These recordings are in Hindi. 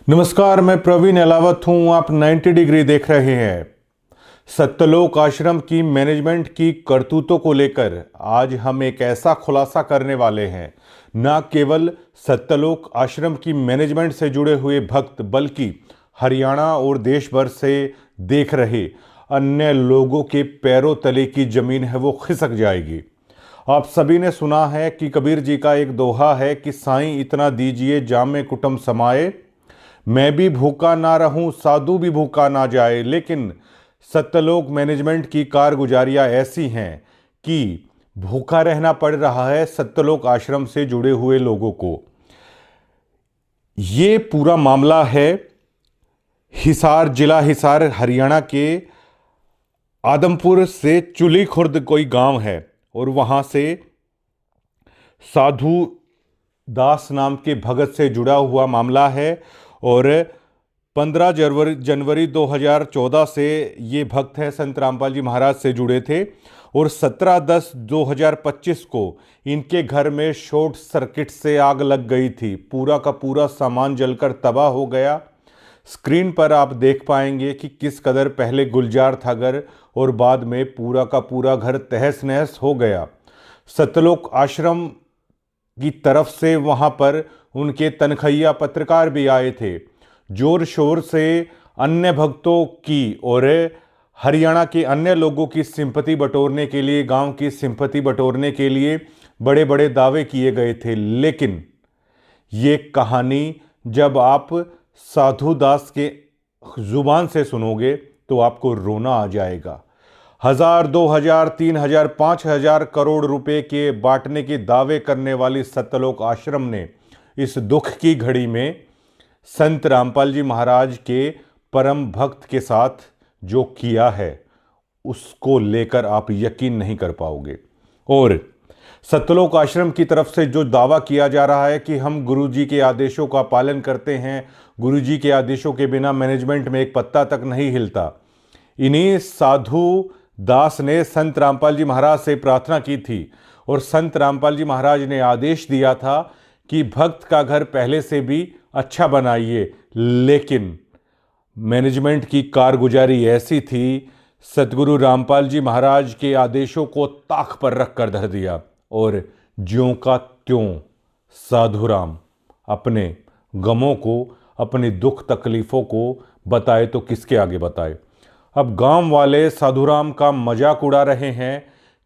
नमस्कार, मैं प्रवीण अलावत हूं। आप 90 डिग्री देख रहे हैं। सत्यलोक आश्रम की मैनेजमेंट की करतूतों को लेकर आज हम एक ऐसा खुलासा करने वाले हैं। न केवल सत्यलोक आश्रम की मैनेजमेंट से जुड़े हुए भक्त बल्कि हरियाणा और देश भर से देख रहे अन्य लोगों के पैरों तले की जमीन है वो खिसक जाएगी। आप सभी ने सुना है कि कबीर जी का एक दोहा है कि साईं इतना दीजिए जामे कुटुंब समाए, मैं भी भूखा ना रहूं साधु भी भूखा ना जाए। लेकिन सत्यलोक मैनेजमेंट की कारगुजारियां ऐसी हैं कि भूखा रहना पड़ रहा है सत्यलोक आश्रम से जुड़े हुए लोगों को। ये पूरा मामला है हिसार, जिला हिसार, हरियाणा के आदमपुर से चुली खुर्द कोई गांव है और वहां से साधु दास नाम के भगत से जुड़ा हुआ मामला है। और 15 जनवरी 2014 से ये भक्त हैं संत रामपाल जी महाराज से जुड़े थे और 17/10/2025 को इनके घर में शॉर्ट सर्किट से आग लग गई थी। पूरा का पूरा सामान जलकर तबाह हो गया। स्क्रीन पर आप देख पाएंगे कि किस कदर पहले गुलजार था घर और बाद में पूरा का पूरा घर तहस नहस हो गया। सत्यलोक आश्रम की तरफ से वहां पर उनके तनखैया पत्रकार भी आए थे। जोर शोर से अन्य भक्तों की और हरियाणा के अन्य लोगों की सिंपैथी बटोरने के लिए, गांव की सिंपैथी बटोरने के लिए बड़े बड़े दावे किए गए थे। लेकिन ये कहानी जब आप साधु दास के जुबान से सुनोगे तो आपको रोना आ जाएगा। 1000, 2000, 3000, 5000 करोड़ रुपए के बांटने के दावे करने वाली सत्यलोक आश्रम ने इस दुख की घड़ी में संत रामपाल जी महाराज के परम भक्त के साथ जो किया है उसको लेकर आप यकीन नहीं कर पाओगे। और सत्यलोक आश्रम की तरफ से जो दावा किया जा रहा है कि हम गुरुजी के आदेशों का पालन करते हैं, गुरुजी के आदेशों के बिना मैनेजमेंट में एक पत्ता तक नहीं हिलता। इन्हीं साधु दास ने संत रामपाल जी महाराज से प्रार्थना की थी और संत रामपाल जी महाराज ने आदेश दिया था कि भक्त का घर पहले से भी अच्छा बनाइए। लेकिन मैनेजमेंट की कारगुजारी ऐसी थी, सतगुरु रामपाल जी महाराज के आदेशों को ताक पर रख कर धर दिया और ज्यों का त्यों साधुराम अपने गमों को, अपनी दुख तकलीफों को बताए तो किसके आगे बताए। अब गांव वाले साधुराम का मजाक उड़ा रहे हैं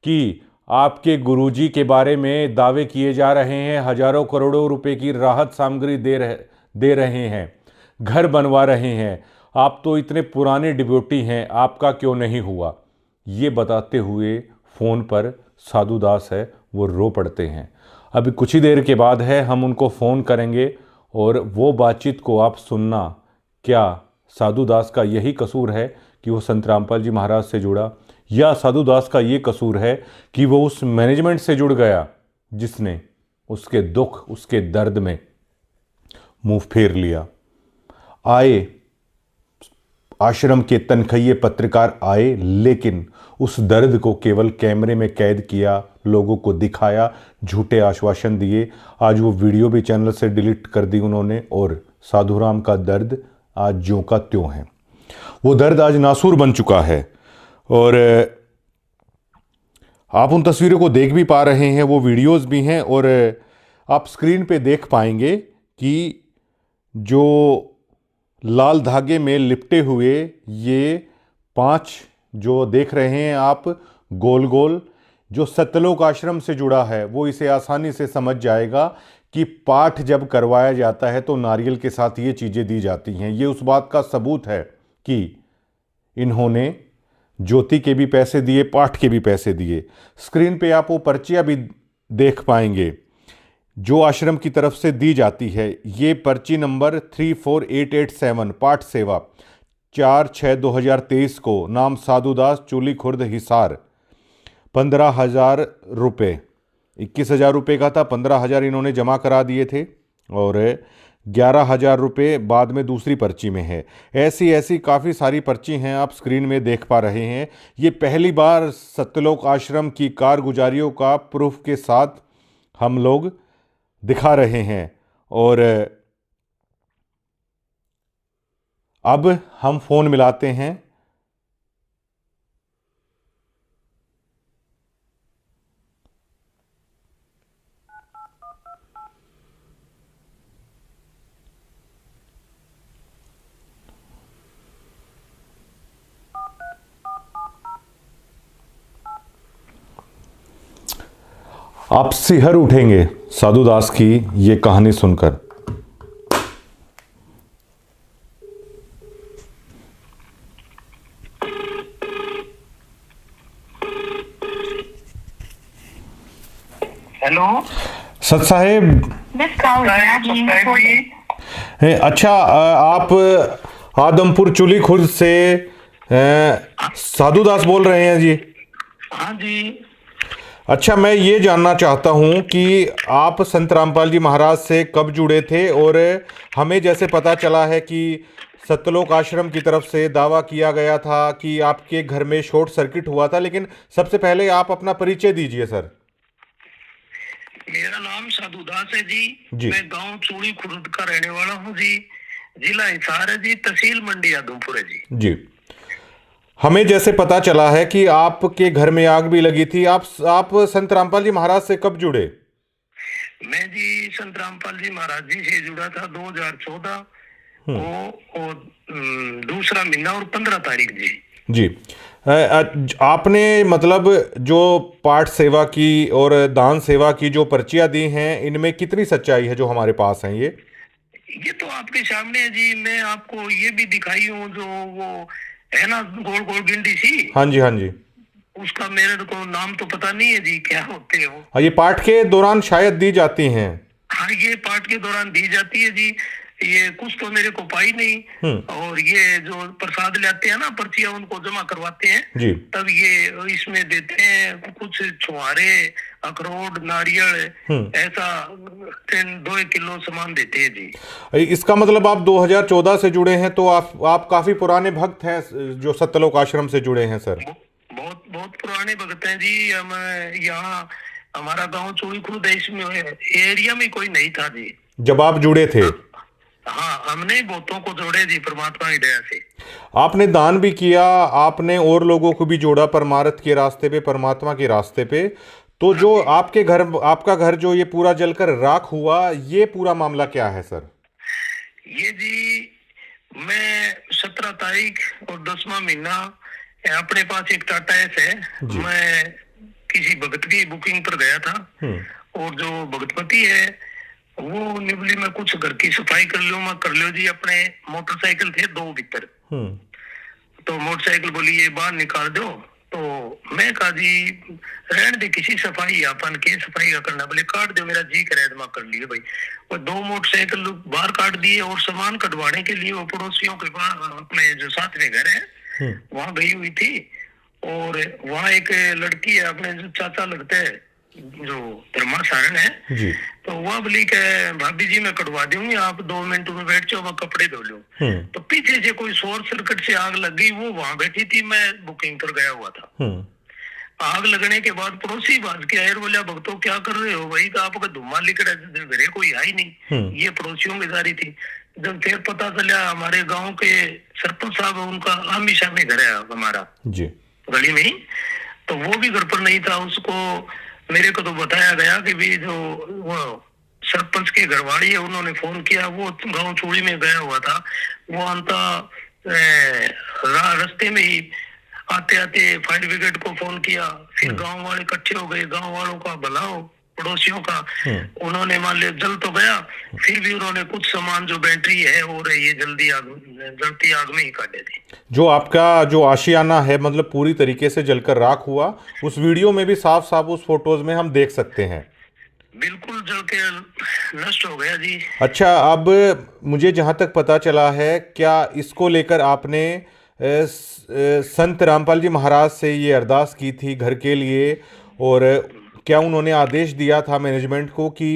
कि आपके गुरुजी के बारे में दावे किए जा रहे हैं, हजारों करोड़ों रुपए की राहत सामग्री दे रहे हैं, घर बनवा रहे हैं, आप तो इतने पुराने डिब्यूटी हैं, आपका क्यों नहीं हुआ। ये बताते हुए फ़ोन पर साधु दास है वो रो पड़ते हैं। अभी कुछ ही देर के बाद है हम उनको फ़ोन करेंगे और वो बातचीत को आप सुनना। क्या साधु दास का यही कसूर है कि वो संत रामपाल जी महाराज से जुड़ा, या साधु दास का ये कसूर है कि वो उस मैनेजमेंट से जुड़ गया जिसने उसके दुख, उसके दर्द में मुंह फेर लिया। आए आश्रम के तनखैये पत्रकार आए, लेकिन उस दर्द को केवल कैमरे में कैद किया, लोगों को दिखाया, झूठे आश्वासन दिए। आज वो वीडियो भी चैनल से डिलीट कर दी उन्होंने और साधुराम का दर्द आज ज्यों का त्यों है। वो दर्द आज नासूर बन चुका है और आप उन तस्वीरों को देख भी पा रहे हैं, वो वीडियोस भी हैं और आप स्क्रीन पे देख पाएंगे कि जो लाल धागे में लिपटे हुए ये 5 जो देख रहे हैं आप गोल गोल, जो सत्यलोक आश्रम से जुड़ा है वो इसे आसानी से समझ जाएगा कि पाठ जब करवाया जाता है तो नारियल के साथ ये चीज़ें दी जाती हैं। ये उस बात का सबूत है कि इन्होंने ज्योति के भी पैसे दिए, पाठ के भी पैसे दिए। स्क्रीन पे आप वो पर्चियाँ भी देख पाएंगे जो आश्रम की तरफ से दी जाती है। ये पर्ची नंबर 34887 पाठ सेवा 4/6/2023 को, नाम साधुदास, चूली खुर्द, हिसार, 15,000 रुपये। 21,000 रुपये का था, 15,000 इन्होंने जमा करा दिए थे और 11,000 रुपये बाद में दूसरी पर्ची में है। ऐसी ऐसी काफ़ी सारी पर्ची हैं, आप स्क्रीन में देख पा रहे हैं। ये पहली बार सत्यलोक आश्रम की कारगुजारियों का प्रूफ के साथ हम लोग दिखा रहे हैं और अब हम फोन मिलाते हैं। आप सिहर उठेंगे साधु दास की ये कहानी सुनकर। हेलो सत साहेब। अच्छा, आप आदमपुर चुली खुर्द से साधु दास बोल रहे हैं जी? हाँ जी। अच्छा, मैं ये जानना चाहता हूँ कि आप संत रामपाल जी महाराज से कब जुड़े थे, और हमें जैसे पता चला है कि सत्यलोक आश्रम की तरफ से दावा किया गया था कि आपके घर में शॉर्ट सर्किट हुआ था, लेकिन सबसे पहले आप अपना परिचय दीजिए सर। मेरा नाम साधु दास है जी। मैं गांव चूड़ी खुर्द का रहने वाला हूँ जी। जिला हिसार है जी, तहसील मंडी आदमपुर है जी। हमें जैसे पता चला है कि आपके घर में आग भी लगी थी। आप संत रामपाल जी महाराज से कब जुड़े? मैं जी संत रामपाल जी महाराज जी से जुड़ा था 2014 और दूसरा महीना और 15 तारीख जी। आपने मतलब जो पाठ सेवा की और दान सेवा की जो पर्चियां दी हैं, इनमें कितनी सच्चाई है जो हमारे पास हैं? ये तो आपके सामने है जी। मैं आपको ये भी दिखाई हूँ, जो वो है ना गोल गोल गिंडी सी। हाँ जी, हाँ जी। उसका मेरे को नाम तो पता नहीं है जी, क्या होते हैं वो। हाँ, ये पाठ के दौरान शायद दी जाती हैं। हाँ, ये पाठ के दौरान दी जाती है जी। ये कुछ तो मेरे को पाई नहीं। और ये जो प्रसाद लाते हैं ना पर्चियां, उनको जमा करवाते हैं जी, तब ये इसमें देते हैं कुछ छुहारे, अखरोट, नारियल, ऐसा 2 किलो सामान देते हैं जी। इसका मतलब आप 2014 से जुड़े हैं, तो आप काफी पुराने भक्त हैं जो सत्यलोक आश्रम से जुड़े हैं सर। बहुत बहुत पुराने भक्त हैं जी। हम यहाँ हमारा गांव चूड़ी खुर्द है, इसमें एरिया में कोई नहीं था जी जब आप जुड़े थे। हाँ, हमने बहुतों को जोड़े जी परमात्मा की दया से। आपने दान भी किया, आपने और लोगों को भी जोड़ा परमार्थ के रास्ते पे, परमात्मा के रास्ते पे। तो जो आपका घर जो ये पूरा जलकर राख हुआ, ये पूरा मामला क्या है सर? ये जी, मैं 17 तारीख और 10वां महीना अपने पास एक टाटा एस है, मैं किसी भगत की बुकिंग पर गया था। और जो भगतपति है वो निबली में कुछ घर की सफाई कर लो जी। अपने मोटरसाइकिल थे 2 भीतर, तो मोटरसाइकिल बोली ये बाहर निकाल दो। तो मैं कहा जी रहने दे, किसी सफाई अपन के सफाई का करना, बोले काट दो, मेरा जी करे तो कर लिए भाई। और 2 मोटरसाइकिल बाहर काट दिए, और सामान कटवाने के लिए वो पड़ोसियों के पास अपने जो साथ में घर है वहां गई हुई थी। और वहां एक लड़की है, अपने जो चाचा लगते है, जो धर्मा सारण है जी। तो वह बोली के भाभी जी मैं कटवा दूंगी, आप 2 मिनट में बैठ जाओ, मैं कपड़े धो लूं। तो पीछे से कोई शॉर्ट सर्किट से आग लग गई। वो वहां बैठी थी, मैं बुकिंग पर गया हुआ था। आग लगने के बाद पड़ोसी भाग के आए, बोला भक्तों क्या कर रहे हो भाई? तो आपका धुआं लिकड़ा, घरे कोई आई नहीं, ये पड़ोसियों की जारी थी। जब फिर पता चला हमारे गांव के सरपंच साहब, उनका हमेशा में घर है हमारा जी गली में ही, तो वो भी घर पर नहीं था। उसको मेरे को तो बताया गया कि भी जो वो सरपंच के घरवाली है, उन्होंने फोन किया। वो गांव चूड़ी में गया हुआ था। वो अंता रास्ते में ही आते आते फायर ब्रिगेड को फोन किया। फिर गांव वाले इकट्ठे हो गए, गांव वालों का भलाओ, पड़ोसियों का। उन्होंने मान लिया जल तो गया, फिर भी उन्होंने कुछ सामान जो बैटरी है हो रही है जलती आग में ही काटे थे। जो आपका जो आशियाना है मतलब पूरी तरीके से जलकर राख हुआ, उस वीडियो में भी साफ साफ उस फोटोज में हम देख सकते हैं। बिल्कुल जल के नष्ट हो गया जी। अच्छा, अब मुझे जहां तक पता चला है, क्या इसको लेकर आपने संत रामपाल जी महाराज से ये अरदास की थी घर के लिए, और क्या उन्होंने आदेश दिया था मैनेजमेंट को कि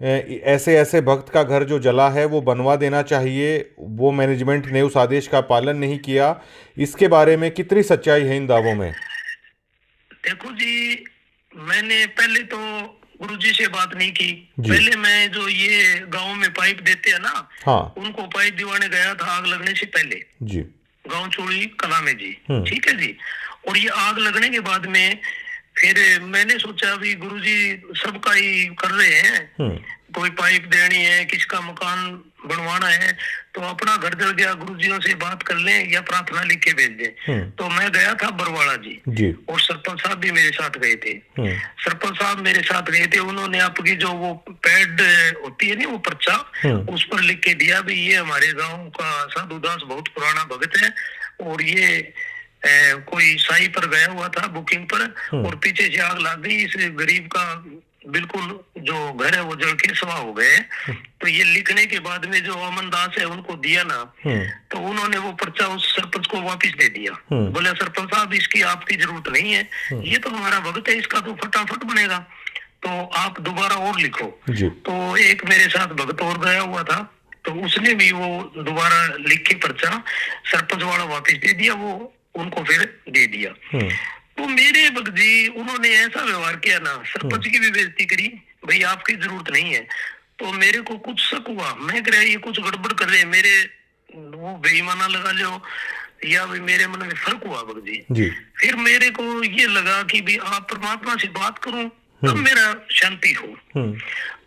ऐसे ऐसे भक्त का घर जो जला है वो बनवा देना चाहिए? वो मैनेजमेंट ने उस आदेश का पालन नहीं किया। इसके बारे में कितनी सच्चाई है इन दावों में? देखो जी, मैंने पहले तो गुरुजी से बात नहीं की। पहले मैं जो ये गांव में पाइप देते हैं ना, हाँ, उनको पाइप दिवाने गया था आग लगने से पहले जी, गांव चोड़ी कला में जी। ठीक है जी। और ये आग लगने के बाद में फिर मैंने सोचा भी गुरुजी सबका ही कर रहे हैं, कोई पाइप देनी है, किसका मकान बनवाना है, तो अपना घर जल गया, गुरुजियों से बात कर लें या प्रार्थना लिख के भेज दें। तो मैं गया था बरवाड़ा जी, और सरपंच साहब भी मेरे साथ गए थे। सरपंच साहब मेरे साथ गए थे, उन्होंने आपकी जो वो पैड होती है ना, वो पर्चा, उस पर लिख के दिया भी ये हमारे गाँव का साधुदास बहुत पुराना भगत है, और ये कोई साई पर गया हुआ था बुकिंग पर, और पीछे से आग लग गई, इस गरीब का बिल्कुल जो घर है वो जल के सवा हो गए। तो ये लिखने के बाद में जो अमन दास है उनको दिया ना, तो उन्होंने वो पर्चा उस सरपंच को वापस दे दिया। बोले सरपंच साहब इसकी आपकी जरूरत नहीं है, ये तो हमारा भगत है, इसका तो फटाफट बनेगा, तो आप दोबारा और लिखो। तो एक मेरे साथ भगत और गया हुआ था, तो उसने भी वो दोबारा लिख के पर्चा सरपंच वाला वापस दे दिया, वो उनको फिर दे दिया। तो मेरे भगत जी उन्होंने ऐसा व्यवहार किया ना, सरपंच की भी बेइज्जती करी, भाई आपकी जरूरत नहीं है। तो मेरे को कुछ शक हुआ, मैं कह रहा ये कुछ गड़बड़ कर रहे हैं, मेरे वो बेईमाना लगा लो या भाई मेरे मन में फर्क हुआ भगत जी। फिर मेरे को ये लगा कि भाई आप परमात्मा से बात करूं तब मेरा शांति हो।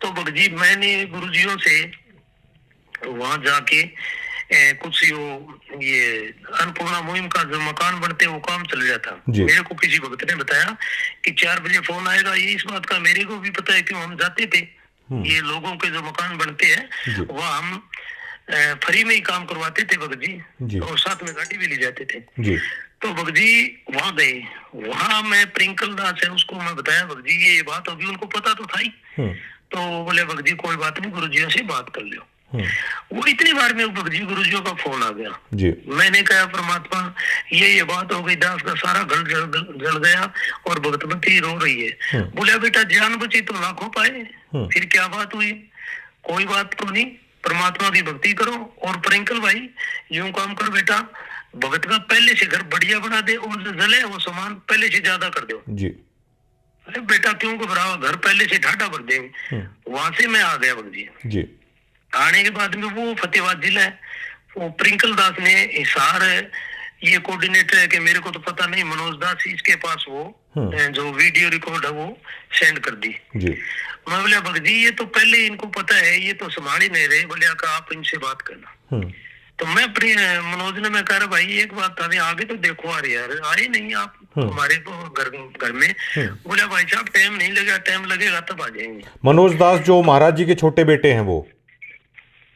तो भगत जी मैंने गुरुजियों से वहां जाके कुछ ये अन्नपूर्णा मुहिम का जो मकान बनते वो काम चल रहा था। मेरे को किसी भगत ने बताया कि 4 बजे फोन आएगा, ये इस बात का मेरे को भी पता है, क्यों हम जाते थे, ये लोगों के जो मकान बनते हैं वह हम फ्री में ही काम करवाते थे भगत जी, और साथ में गाड़ी भी ले जाते थे। तो भगत जी वहां गए, वहां मैं प्रिंकल दास है उसको मैं बताया भगत जी ये बात होगी, उनको पता तो था ही। तो बोले भगत जी कोई बात नहीं, गुरुजियों से बात कर लो। वो इतनी बार में भगत जी गुरुजियों का फोन आ गया। मैंने कहा परमात्मा ये बात हो गई, दास का सारा घर जल गया और भगतमती रो रही है। बोले बेटा जान बची तो लाखों पाए, फिर क्या बात हुई, कोई बात तो नहीं, परमात्मा की भक्ति करो। और प्रिंकल भाई यूं काम कर बेटा, भगत का पहले से घर बढ़िया बना दे, और जो जले वो सामान पहले से ज्यादा कर दो। अरे बेटा क्यों घबराओ, घर पहले से ढाटा भर देंगे। वहां से मैं आ गया भगत जी। आने के बाद में वो फतेहाबाद जिला है, वो प्रिंकल दास ने हिसार ये कोऑर्डिनेटर है कि मेरे को तो पता नहीं, मनोज दास इसके पास वो जो वीडियो रिकॉर्ड है वो सेंड कर दी। मैं बोला भगत जी ये तो पहले इनको पता है, ये तो संभाल ही नहीं रहे, बोले आप इनसे बात करना। तो मैं मनोज ने मैं कह रहा भाई एक बात था, आगे तो देखो आ रही यार, आए नहीं आप हमारे को घर में। बोला भाई साहब टाइम नहीं लगेगा, टाइम लगेगा तब आ जाएंगे। मनोज दास जो महाराज जी के छोटे बेटे हैं वो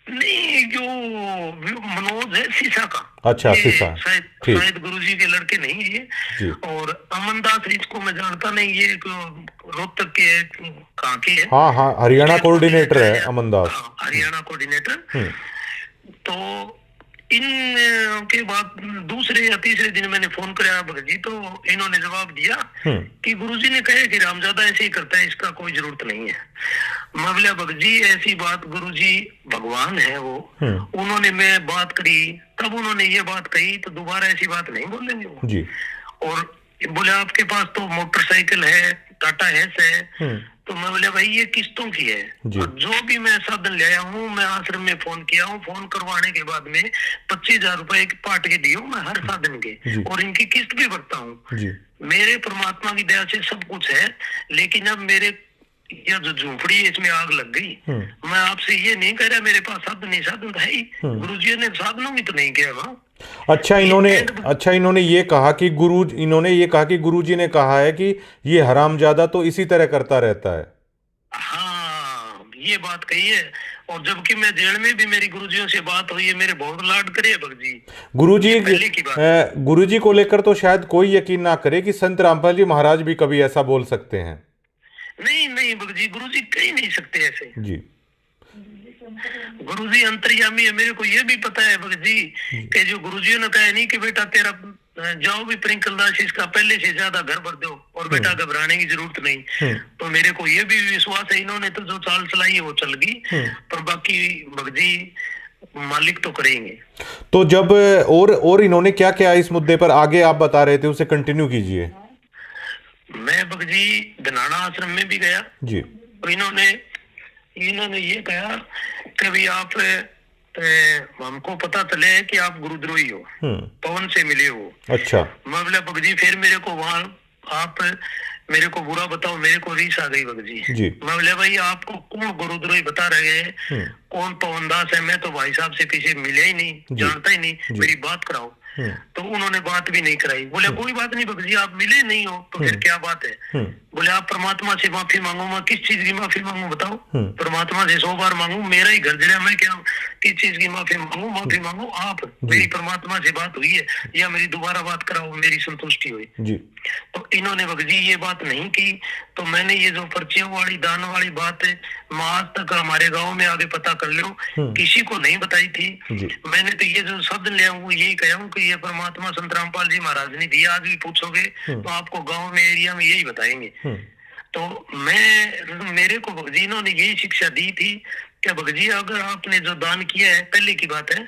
नहीं, जो मनोज है सीसा का। अच्छा सीसा, शायद गुरुजी के लड़के नहीं है ये। और अमन दास इसको मैं जानता नहीं, ये रोहतक के कहाँ के है। हाँ हरियाणा कोऑर्डिनेटर है अमन दास, हरियाणा कोऑर्डिनेटर। तो इन के बाद दूसरे या तीसरे दिन मैंने फोन कराया भगत जी, तो इन्होंने जवाब दिया कि गुरुजी ने कहे कि रामजादा ऐसे ही करता है, इसका कोई जरूरत नहीं है। मैं बोला भगत जी ऐसी बात, गुरुजी भगवान है वो, उन्होंने मैं बात करी तब उन्होंने ये बात कही, तो दोबारा ऐसी बात नहीं बोलेंगे वो। और बोले आपके पास तो मोटरसाइकिल है, टाटा हैस है। तो मैं बोला भाई ये किस्तों की है, जो भी मैं साधन ले आया हूँ, मैं आश्रम में फोन किया हूँ, फोन करवाने के बाद में 25,000 रुपए पाट के दिए मैं हर साधन के, और इनकी किस्त भी भरता हूँ। मेरे परमात्मा की दया से सब कुछ है, लेकिन अब मेरे यह जो झूंपड़ी है इसमें आग लग गई। मैं आपसे ये नहीं कह रहा मेरे पास साधन नहीं, साधन है ही, गुरुजी ने साधनों की तो नहीं किया वहाँ। अच्छा इन्होंने ये कहा कि गुरुजी ने कहा है कि ये हरामजादा तो इसी तरह करता रहता है। हाँ ये बात कही है, और जबकि मैं जेल में भी मेरी गुरुजियों से बात हुई है, मेरे बहुत लाड करे भगत जी। गुरुजी को लेकर तो शायद कोई यकीन ना करे कि संत रामपाल जी महाराज भी कभी ऐसा बोल सकते हैं। नहीं भगत जी, गुरुजी कह नहीं सकते ऐसे जी। गुरुजी अंतर्यामी है, मेरे को ये भी पता है भगत जी कि जो गुरुजियों ने कहा नहीं कि बेटा तेरा जाओ भी प्रिंकल दास इसका पहले से ज्यादा घर भर दो, और बेटा घबराने की जरूरत नहीं। तो मेरे को ये भी विश्वास है, इन्होंने तो जो चाल चलाई है वो चल गई, पर बाकी भगत जी मालिक तो करेंगे। तो जब और इन्होंने क्या क्या इस मुद्दे पर आगे आप बता रहे थे उसे कंटिन्यू कीजिए। मैं भगत जी धनाना आश्रम में भी गया जी, तो इन्होंने ये कहा कि भाई आप हमको पता चले कि आप गुरुद्रोही हो, पवन से मिले हो। अच्छा। मैं बोला भगत जी फिर मेरे को वहां आप मेरे को बुरा बताओ, मेरे को रीस आ गई भगत जी। मैं बोले भाई आपको कौन गुरुद्रोही बता रहे हैं, कौन पवनदास है? मैं तो भाई साहब से किसी मिले ही नहीं, जानता ही नहीं, मेरी बात कराओ। तो उन्होंने बात भी नहीं कराई। बोले कोई बात नहीं भगत जी, आप मिले नहीं हो तो फिर क्या बात है? बोले आप परमात्मा से माफी मांगो। मैं किस चीज की माफी मांगू बताओ? परमात्मा से 100 बार मांगू, मेरा ही घर जड़ा, मैं क्या किस चीज की माफी मांगू? माफी मांगो आप, मेरी परमात्मा से बात हुई है या मेरी दोबारा बात कराओ, मेरी संतुष्टि हुई। तो इन्होंने भगत जी ये बात नहीं की। तो मैंने ये जो पर्चियों वाली दान वाली बात है, मैं आज तक हमारे गाँव में आगे पता कर लो, किसी को नहीं बताई थी। मैंने तो ये जो शब्द लिया हूँ यही कहा हूँ कि ये परमात्मा संत रामपाल जी महाराज ने दिया। आज भी पूछोगे तो आपको गांव में एरिया में यही बताएंगे। तो मेरे को भगत जी इन्होंने यही शिक्षा दी थी कि भगत जी अगर आपने जो दान किया है, पहले की बात है,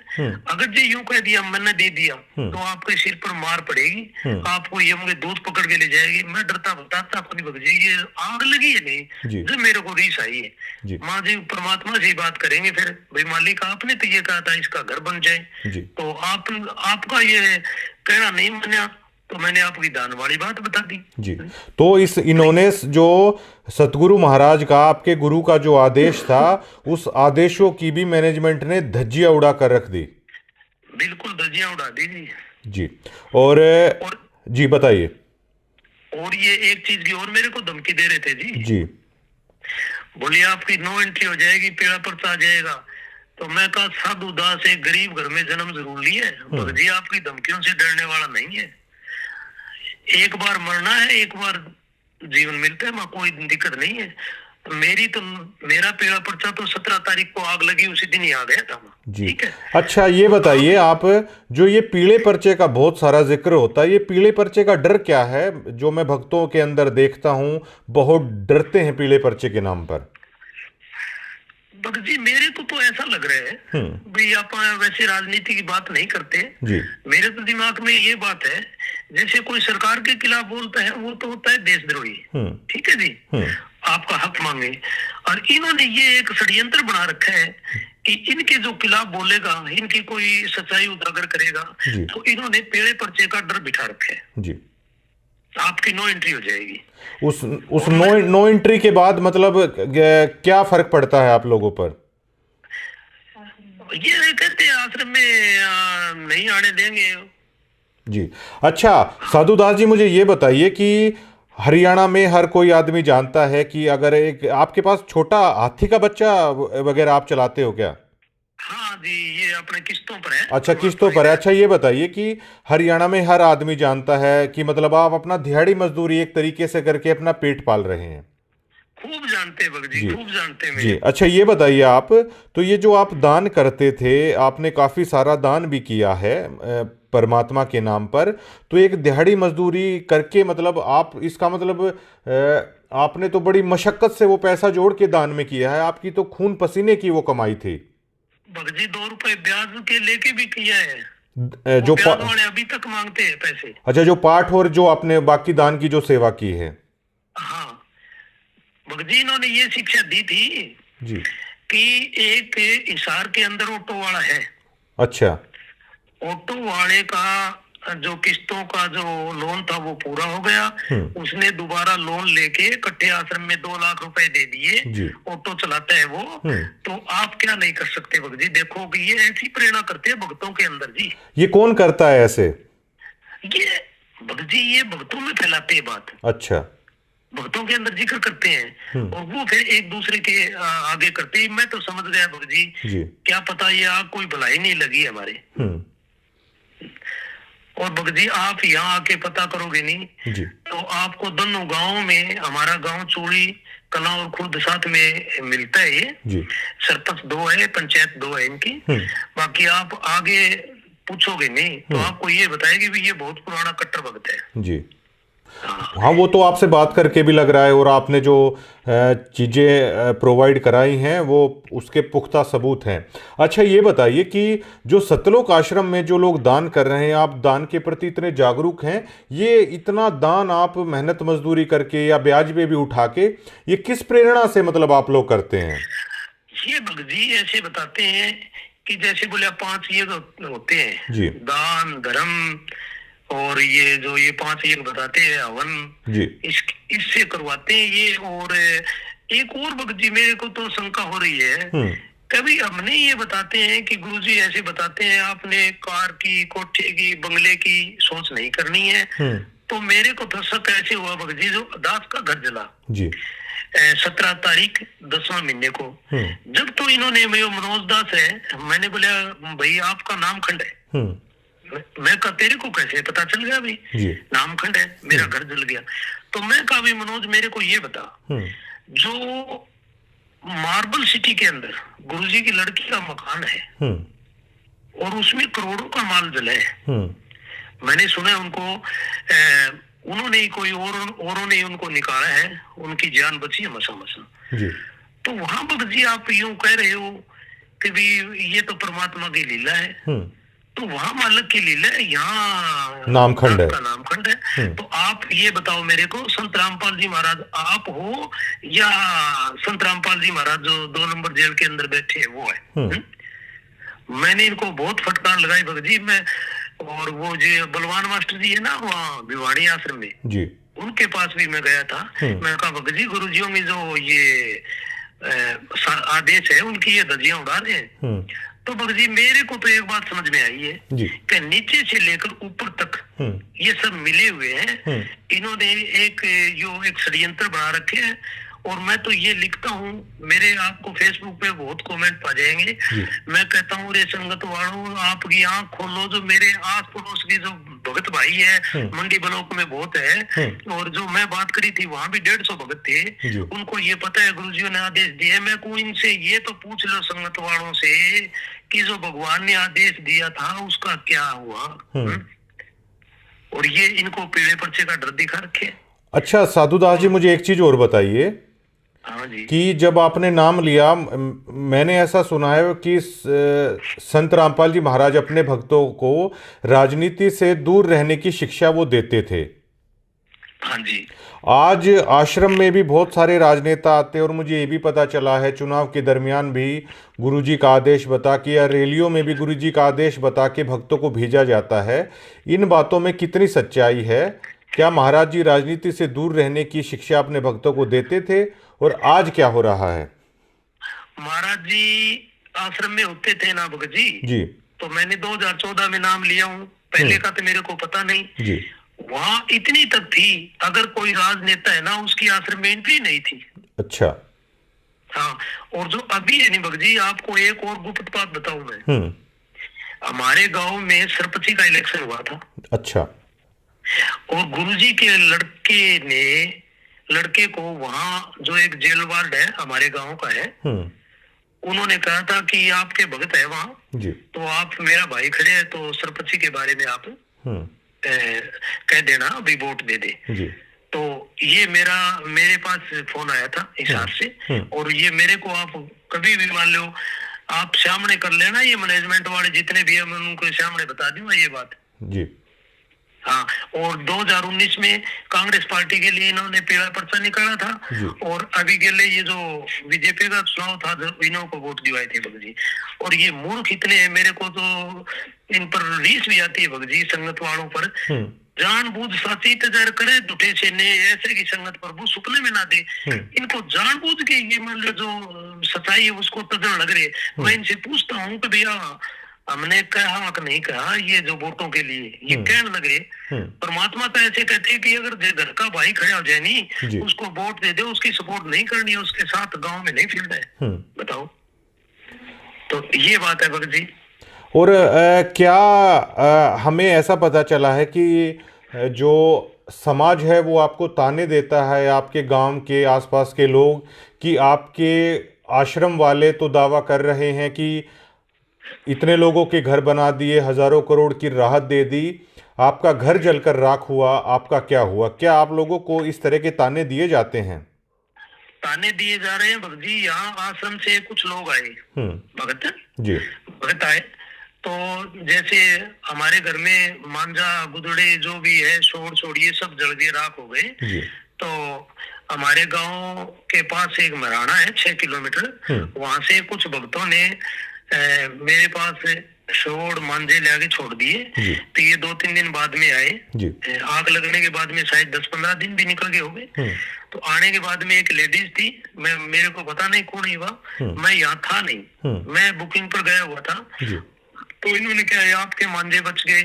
अगर जो यूं कह दिया मैंने दे दिया तो आपके सिर पर मार पड़ेगी, आपको यम के दूध पकड़ के ले जाएगी। मैं डरता बताता अपनी भगत जी ये आग लगी है नहीं जो मेरे को रीस आई है। माँ जी परमात्मा से बात करेंगे फिर, भाई मालिक आपने तो ये कहा था इसका घर बन जाए, तो आपका ये कहना नहीं माना तो मैंने आपकी दान वाली बात बता दी। जी। तो इन्होंने जो सतगुरु महाराज का, आपके गुरु का जो आदेश था, उस आदेशों की भी मैनेजमेंट ने धज्जियां उड़ा कर रख दी। बिल्कुल धज्जियां उड़ा दी जी। और जी बताइए। और ये एक चीज की और मेरे को धमकी दे रहे थे जी। बोलिए आपकी नो एंट्री हो जाएगी, पीड़ा पर्चा आ जाएगा। तो मैं कहा साधु दास एक गरीब घर में जन्म जरूर लिए, भगत जी आपकी धमकियों से डरने वाला नहीं है। एक बार मरना है, एक बार जीवन मिलता है, कोई दिक्कत नहीं है। तो मेरा पीड़ा पर्चा तो 17 तारीख को आग लगी उसी दिन ही आ गया था। ठीक है। अच्छा ये बताइए आप, जो ये पीले पर्चे का बहुत सारा जिक्र होता है, ये पीले पर्चे का डर क्या है? जो मैं भक्तों के अंदर देखता हूँ बहुत डरते हैं पीले पर्चे के नाम पर। भगत जी मेरे को तो ऐसा लग रहा है भाई आप वैसे राजनीति की बात नहीं करते जी। मेरे तो दिमाग में ये बात है, जैसे कोई सरकार के खिलाफ बोलता है वो तो होता है देशद्रोही। ठीक है जी, आपका हक मांगे। और इन्होंने ये एक षड्यंत्र बना रखा है कि इनके जो खिलाफ बोलेगा, इनकी कोई सच्चाई उजागर करेगा तो इन्होंने पीले पर्चे का डर बिठा रखा है जी। आपकी नो एंट्री हो जाएगी। उस नो एंट्री के बाद मतलब क्या फर्क पड़ता है आप लोगों पर? ये कहते हैं आश्रम में नहीं आने देंगे जी। अच्छा साधुदास जी मुझे ये बताइए कि हरियाणा में हर कोई आदमी जानता है कि अगर एक आपके पास छोटा हाथी का बच्चा वगैरह आप चलाते हो क्या? हाँ जी, ये अपने किस्तों पर है। अच्छा किस्तों पर है। अच्छा ये बताइए कि हरियाणा में हर आदमी जानता है कि मतलब आप अपना दिहाड़ी मजदूरी एक तरीके से करके अपना पेट पाल रहे हैं। खूब जानते हैं भगत जी, खूब जानते हैं जी। अच्छा ये बताइए आप, तो ये जो आप दान करते थे, आपने काफी सारा दान भी किया है परमात्मा के नाम पर, तो एक दिहाड़ी मजदूरी करके मतलब आप इसका मतलब आपने तो बड़ी मशक्कत से वो पैसा जोड़ के दान में किया है, आपकी तो खून पसीने की वो कमाई थी। भगत जी 2 रुपए ब्याज के लेके भी किया है, जो ब्याज वाले अभी तक मांगते हैं पैसे। अच्छा जो पाठ और जो आपने बाकी दान की जो सेवा की है। हाँ भगत जी इन्होंने ये शिक्षा दी थी जी कि एक हिसार के अंदर ऑटो वाला है। अच्छा। ऑटो वाले का जो किस्तों का जो लोन था वो पूरा हो गया, उसने दोबारा लोन लेके इकट्ठे आश्रम में 2 लाख रुपए दे दिए, ऑटो चलाता है वो। तो आप क्या नहीं कर सकते भगत जी? देखो कि ये ऐसी प्रेरणा करते हैं भक्तों के अंदर जी। ये कौन करता है ऐसे? ये भगत जी ये भक्तों में फैलाते हैं बात। अच्छा। भक्तों के अंदर जिक्र करते हैं और वो फिर एक दूसरे के आगे करते हैं। मैं तो समझ गया भगत जी, क्या पता ये आग कोई भलाई नहीं लगी हमारे। और भगत जी आप यहाँ आके पता करोगे नहीं जी, तो आपको दोनों गाँव में, हमारा गाँव चूड़ी कला और खुर्द साथ में मिलता है ये जी। सरपंच 2 है, पंचायत 2 है इनकी। बाकी आप आगे पूछोगे नहीं तो आपको ये बताएगी भी ये बहुत पुराना कट्टर भगत है जी। हाँ, वो तो आपसे बात करके भी लग रहा है, और आपने जो चीज़ें प्रोवाइड कराई हैं वो उसके पुख्ता सबूत हैं। अच्छा, ये बताइए कि जो सतलोक आश्रम में जो लोग दान कर रहे हैं, आप दान के प्रति इतने जागरूक हैं, ये इतना दान आप मेहनत मजदूरी करके या ब्याज पे भी उठा के, ये किस प्रेरणा से मतलब आप लोग करते हैं? ये भगत जी ऐसे बताते हैं कि जैसे बोले 5 ये होते हैं, जी दान, धर्म, और ये जो ये 5 ये बताते हैं हवन, जी इससे करवाते हैं ये। और एक और भगत जी मेरे को तो शंका हो रही है, कभी हमने ये बताते हैं कि गुरुजी ऐसे बताते हैं आपने कार की, कोठे की, बंगले की सोच नहीं करनी है, तो मेरे को तो शक ऐसे हुआ भगत जी, जो दास का घर जला जी 17 तारीख 10वां महीने को, जब तो इन्होंने, मनोज दास है, मैंने बोला भाई आपका नामखंड है, मैं कहा तेरे को कैसे पता चल गया भाई नामखंड है, मेरा घर जल गया। तो मैं कहा भाई मनोज मेरे को ये बता, जो मार्बल सिटी के अंदर गुरुजी की लड़की का मकान है और उसमें करोड़ों का माल जला है, मैंने सुना उनको उन्होंने ही कोई औरों ने उनको निकाला है, उनकी जान बची है मसा मसा। तो वहां भगत जी आप यूं कह रहे हो कि भी ये तो परमात्मा की लीला है, तो वहां मालिक की लीला है, यहाँ नामखंड है, का नामखंड है। तो आप ये बताओ मेरे को, संत रामपाल जी महाराज आप हो या संत रामपाल जी महाराज जो 2 नंबर जेल के अंदर बैठे हैं वो है? मैंने इनको बहुत फटकार लगाई भगत जी मैं, और वो जो बलवान मास्टर जी है ना वहाँ भिवाड़ी आश्रम में जी, उनके पास भी मैं गया था। मैं कहा भगत जी गुरुजियों में जो ये आदेश है उनकी ये धज्जियां उड़ा रहे हैं। तो भगत जी मेरे को तो एक बात समझ में आई है कि नीचे से लेकर ऊपर तक ये सब मिले हुए हैं, इन्होंने एक षड्यंत्र बना रखे हैं। और मैं तो ये लिखता हूँ, मेरे आपको फेसबुक पे बहुत कमेंट पा जाएंगे, मैं कहता हूँ रे संगत वालों आपकी आंख खोलो, जो मेरे आस पड़ोस के जो भगत भाई है मंडी ब्लॉक में बहुत है, और जो मैं बात करी थी वहां भी 150 भगत थे, उनको ये पता है गुरुजियों ने आदेश दिए। मैं को इनसे ये तो पूछ लो संगत वालों से कि जो भगवान ने आदेश दिया था उसका क्या हुआ, और ये इनको पीले पर्चे का डर दिखा रखे। अच्छा साधुदास जी, मुझे एक चीज और बताइए कि जब आपने नाम लिया, मैंने ऐसा सुना है कि संत रामपाल जी महाराज अपने भक्तों को राजनीति से दूर रहने की शिक्षा वो देते थे। हाँ जी। आज आश्रम में भी बहुत सारे राजनेता आते हैं, और मुझे ये भी पता चला है चुनाव के दरमियान भी गुरुजी का आदेश बता के, या रैलियों में भी गुरुजी का आदेश बता के भक्तों को भेजा जाता है। इन बातों में कितनी सच्चाई है? क्या महाराज जी राजनीति से दूर रहने की शिक्षा अपने भक्तों को देते थे, और आज क्या हो रहा है? महाराज जी आश्रम में होते थे ना भगत जी, तो मैंने 2014 में नाम लिया हूँ, पहले का तो मेरे को पता नहीं जी। वहाँ इतनी तक थी, अगर कोई राजनेता है ना उसकी आश्रम में एंट्री नहीं थी। अच्छा। हाँ, और जो अभी है नहीं भगत जी, आपको एक और गुप्त बात बताऊं मैं, हमारे गांव में सरपंची का इलेक्शन हुआ था। अच्छा। और गुरुजी के लड़के को वहाँ जो एक जेल वार्ड है हमारे गांव का है, उन्होंने कहा था कि आपके भगत है वहाँ, तो आप मेरा भाई खड़े हैं तो सरपंची के बारे में आप कह देना, अभी वोट दे दे। तो ये मेरे पास फोन आया था हिसार से, और ये मेरे को आप कभी भी मान लो आप सामने कर लेना, ये मैनेजमेंट वाले जितने भी है मैं उनको सामने बता दूंगा ये बात जी। हाँ, और 2019 में कांग्रेस पार्टी के लिए इन्होंने पीला पर्चा निकाला था, और अभी के लिए ये जो बीजेपी का चुनाव था इन्हों को वोट दिवाए थे भगत जी। और ये मूर्ख इतने हैं, मेरे को तो इन पर रीस भी आती है भगत जी, संगत वालों पर। जानबूझ साथी इंतजार करे झूठे से ने ऐसे की संगत प्रभु सुपने में ना दे, इनको जानबूझ के ये मान लो जो सच्चाई है उसको तजन लग रहे। मैं इनसे पूछता हूँ कि भैया हमने कहा कि नहीं कहा, ये जो वोटों के लिए ये कहने लगे, परमात्मा तो ऐसे कहते हैं कि अगर घर का भाई खड़ा हो जाए नहीं उसको वोट दे दे, उसकी सपोर्ट नहीं करनी है, उसके साथ गांव में नहीं फिरना है। बताओ, तो ये बात है भगत जी। और क्या हमें ऐसा पता चला है कि जो समाज है वो आपको ताने देता है, आपके गांव के आसपास के लोग, कि आपके आश्रम वाले तो दावा कर रहे हैं कि इतने लोगों के घर बना दिए, हजारों करोड़ की राहत दे दी, आपका घर जलकर राख हुआ, आपका क्या हुआ? क्या आप लोगों को इस तरह के ताने दिए जाते हैं? ताने दिए जा रहे हैं भगत जी। यहाँ आश्रम से कुछ लोग आए, भगत जी भगत आए, तो जैसे हमारे घर में मांझा गुदड़े जो भी है, शोर छोड़िए सब जल गए, राख हो गए। जी तो हमारे गांव के पास एक मराना है 6 किलोमीटर, वहां से कुछ भक्तों ने मेरे पास शोर मांझे ले आके छोड़ दिए। तो ये 2-3 दिन बाद में आए। आग लगने के बाद में शायद 10-15 दिन भी निकल गए हो गए। तो आने के बाद में एक लेडीज थी, मेरे को पता नहीं कौन ही वह, मैं यहाँ था नहीं, मैं बुकिंग पर गया हुआ था। तो इन्होंने क्या है, आपके मांझे बच गए,